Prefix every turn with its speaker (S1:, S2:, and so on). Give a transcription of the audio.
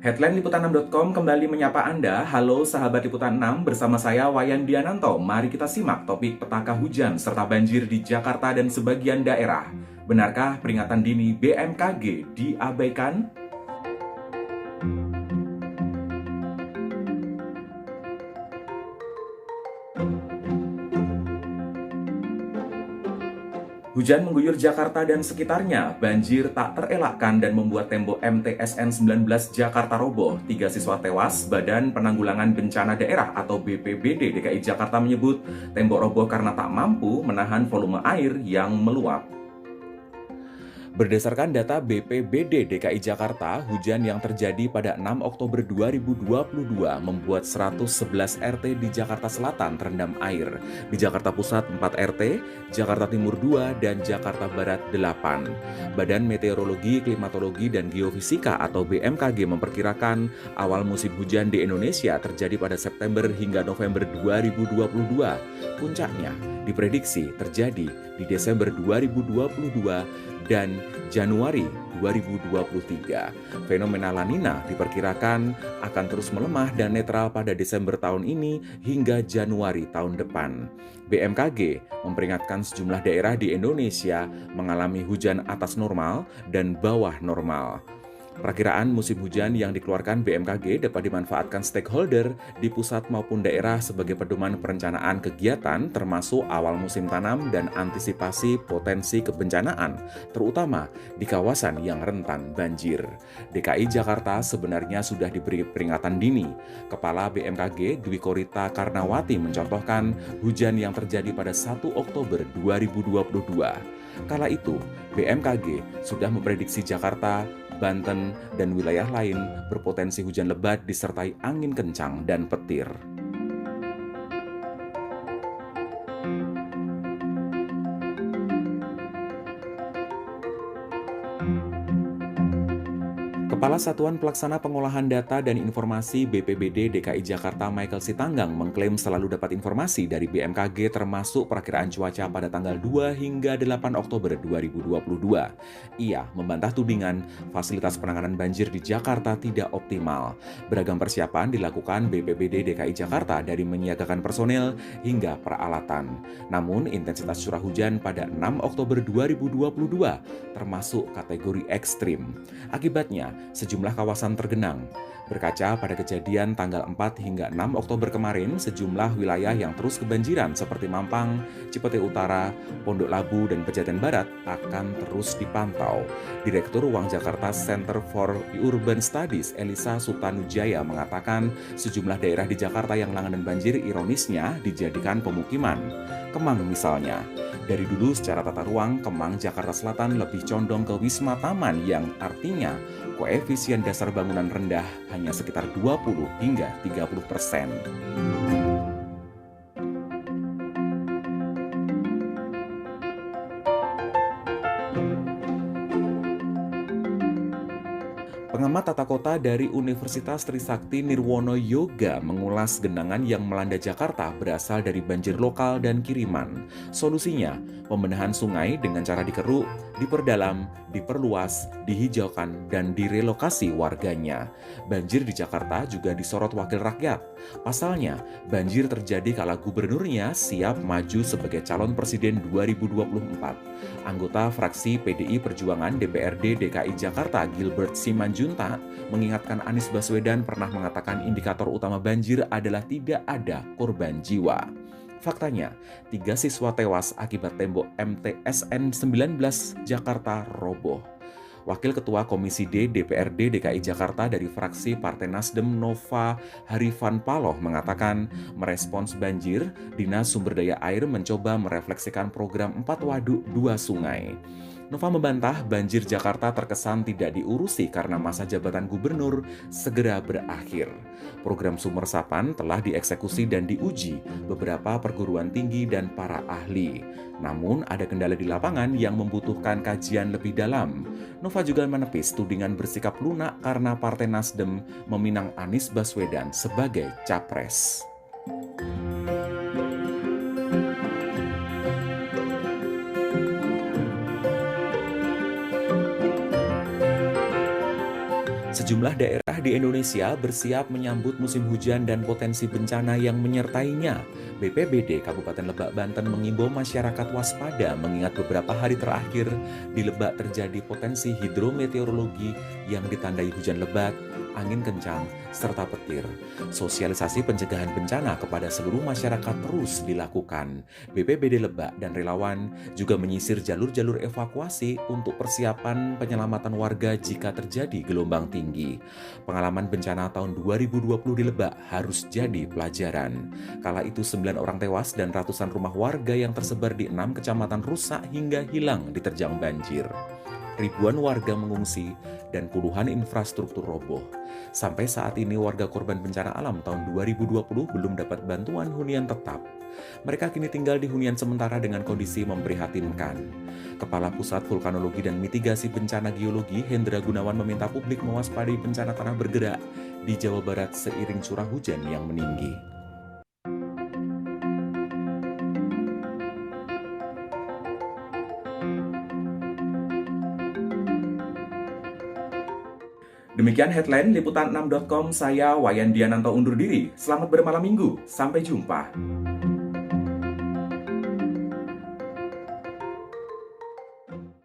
S1: Headline Liputan6.com kembali menyapa Anda. Halo sahabat Liputan 6, bersama saya Wayan Diananto. Mari kita simak topik petaka hujan serta banjir di Jakarta dan sebagian daerah. Benarkah peringatan dini BMKG diabaikan? Hujan mengguyur Jakarta dan sekitarnya, banjir tak terelakkan dan membuat tembok MTSN 19 Jakarta roboh. 3 siswa tewas. Badan Penanggulangan Bencana Daerah atau BPBD DKI Jakarta menyebut tembok roboh karena tak mampu menahan volume air yang meluap. Berdasarkan data BPBD DKI Jakarta, hujan yang terjadi pada 6 Oktober 2022 membuat 111 RT di Jakarta Selatan terendam air. Di Jakarta Pusat 4 RT, Jakarta Timur 2, dan Jakarta Barat 8. Badan Meteorologi, Klimatologi, dan Geofisika atau BMKG memperkirakan awal musim hujan di Indonesia terjadi pada September hingga November 2022. Puncaknya diprediksi terjadi di Desember 2022 dan Januari 2023. Fenomena La Nina diperkirakan akan terus melemah dan netral pada Desember tahun ini hingga Januari tahun depan. BMKG memperingatkan sejumlah daerah di Indonesia mengalami hujan atas normal dan bawah normal. Perakiraan musim hujan yang dikeluarkan BMKG dapat dimanfaatkan stakeholder di pusat maupun daerah sebagai pedoman perencanaan kegiatan termasuk awal musim tanam dan antisipasi potensi kebencanaan, terutama di kawasan yang rentan banjir. DKI Jakarta sebenarnya sudah diberi peringatan dini. Kepala BMKG Dwi Korita Karnawati mencontohkan hujan yang terjadi pada 1 Oktober 2022. Kala itu, BMKG sudah memprediksi Jakarta, Banten, dan wilayah lain berpotensi hujan lebat disertai angin kencang dan petir. Kepala Satuan Pelaksana Pengolahan Data dan Informasi BPBD DKI Jakarta Michael Sitanggang mengklaim selalu dapat informasi dari BMKG termasuk perakiraan cuaca pada tanggal 2 hingga 8 Oktober 2022. Ia membantah tudingan fasilitas penanganan banjir di Jakarta tidak optimal. Beragam persiapan dilakukan BPBD DKI Jakarta dari menyiagakan personel hingga peralatan. Namun intensitas curah hujan pada 6 Oktober 2022 termasuk kategori ekstrim. Akibatnya, sejumlah kawasan tergenang. Berkaca pada kejadian tanggal 4 hingga 6 Oktober kemarin, sejumlah wilayah yang terus kebanjiran seperti Mampang, Cipete Utara, Pondok Labu, dan Pejaten Barat akan terus dipantau. Direktur Ruang Jakarta Center for Urban Studies Elisa Sutanujaya mengatakan sejumlah daerah di Jakarta yang langganan banjir ironisnya dijadikan pemukiman. Kemang misalnya. Dari dulu secara tata ruang, Kemang Jakarta Selatan lebih condong ke Wisma Taman yang artinya koefisien dasar bangunan rendah hanya sekitar 20 hingga 30%. Pengamat tata kota dari Universitas Trisakti Nirwono Yoga mengulas genangan yang melanda Jakarta berasal dari banjir lokal dan kiriman. Solusinya, pembenahan sungai dengan cara dikeruk, diperdalam, diperluas, dihijaukan, dan direlokasi warganya. Banjir di Jakarta juga disorot wakil rakyat. Pasalnya, banjir terjadi kala gubernurnya siap maju sebagai calon presiden 2024. Anggota fraksi PDI Perjuangan DPRD DKI Jakarta Gilbert Simanjuntak mengingatkan Anies Baswedan pernah mengatakan indikator utama banjir adalah tidak ada korban jiwa. Faktanya, 3 siswa tewas akibat tembok MTSN 19 Jakarta roboh. Wakil Ketua Komisi D DPRD DKI Jakarta dari fraksi Partai Nasdem Nova Harifan Paloh mengatakan merespons banjir, Dinas Sumber Daya Air mencoba merefleksikan program 4 waduk 2 sungai. Nova membantah banjir Jakarta terkesan tidak diurusi karena masa jabatan gubernur segera berakhir. Program sumur resapan telah dieksekusi dan diuji beberapa perguruan tinggi dan para ahli. Namun ada kendala di lapangan yang membutuhkan kajian lebih dalam. Nova juga menepis tudingan bersikap lunak karena Partai Nasdem meminang Anies Baswedan sebagai capres. Sejumlah daerah di Indonesia bersiap menyambut musim hujan dan potensi bencana yang menyertainya. BPBD Kabupaten Lebak, Banten mengimbau masyarakat waspada mengingat beberapa hari terakhir di Lebak terjadi potensi hidrometeorologi yang ditandai hujan lebat, angin kencang, serta petir. Sosialisasi pencegahan bencana kepada seluruh masyarakat terus dilakukan. BPBD Lebak dan relawan juga menyisir jalur-jalur evakuasi untuk persiapan penyelamatan warga jika terjadi gelombang tinggi. Pengalaman bencana tahun 2020 di Lebak harus jadi pelajaran. Kala itu 9 orang tewas dan ratusan rumah warga yang tersebar di 6 kecamatan rusak hingga hilang diterjang banjir. Ribuan warga mengungsi dan puluhan infrastruktur roboh. Sampai saat ini warga korban bencana alam tahun 2020 belum dapat bantuan hunian tetap. Mereka kini tinggal di hunian sementara dengan kondisi memprihatinkan. Kepala Pusat Vulkanologi dan Mitigasi Bencana Geologi Hendra Gunawan meminta publik mewaspadai bencana tanah bergerak di Jawa Barat seiring curah hujan yang meninggi. Demikian headline Liputan6.com, saya Wayan Diananto undur diri. Selamat bermalam minggu, sampai jumpa.